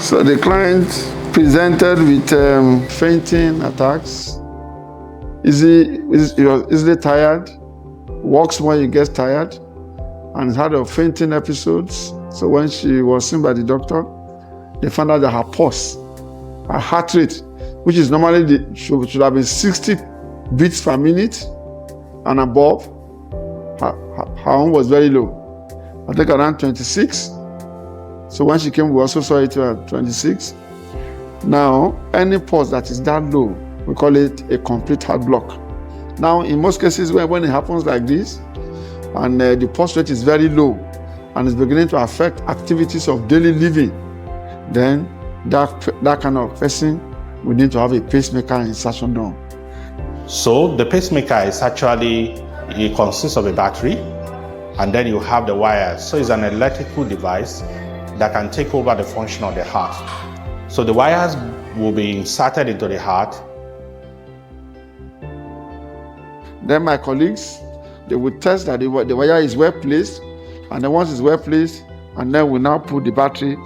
So the client presented with fainting attacks. He was easily tired, walks when he gets tired, and had a fainting episodes. So when she was seen by the doctor, they found out that her pulse, her heart rate, which is normally should have been 60 beats per minute and above, her own was very low. I think around 26. So when she came, we also saw it at 26. Now, any pulse that is that low, we call it a complete heart block. Now, in most cases, when it happens like this, and the pulse rate is very low, and it's beginning to affect activities of daily living, then that kind of person will need to have a pacemaker insertion done. So the pacemaker is actually, it consists of a battery, and then you have the wires. So it's an electrical device that can take over the function of the heart. So the wires will be inserted into the heart. Then my colleagues, they will test that the wire is well placed, and then once it's well placed, and then we now put the battery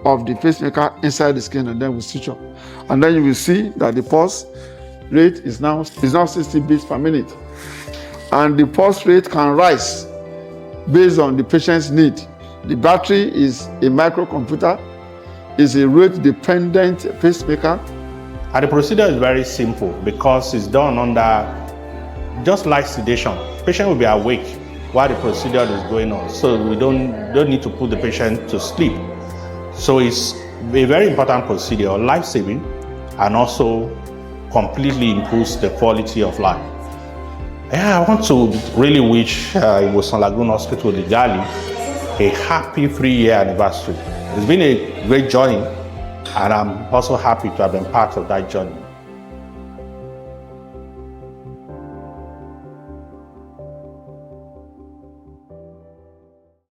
of the pacemaker inside the skin, and then we switch off. And then you will see that the pulse rate is now 60 beats per minute. And the pulse rate can rise based on the patient's need. The battery is a microcomputer, is a rate-dependent pacemaker. And the procedure is very simple because it's done under just light sedation. Patient will be awake while the procedure is going on, so we don't need to put the patient to sleep. So it's a very important procedure, life-saving, and also completely improves the quality of life. Yeah, I want to really wish Iwosan Lagoon Hospital, the Gali, a happy 3-year anniversary. It's been a great journey, and I'm also happy to have been part of that journey.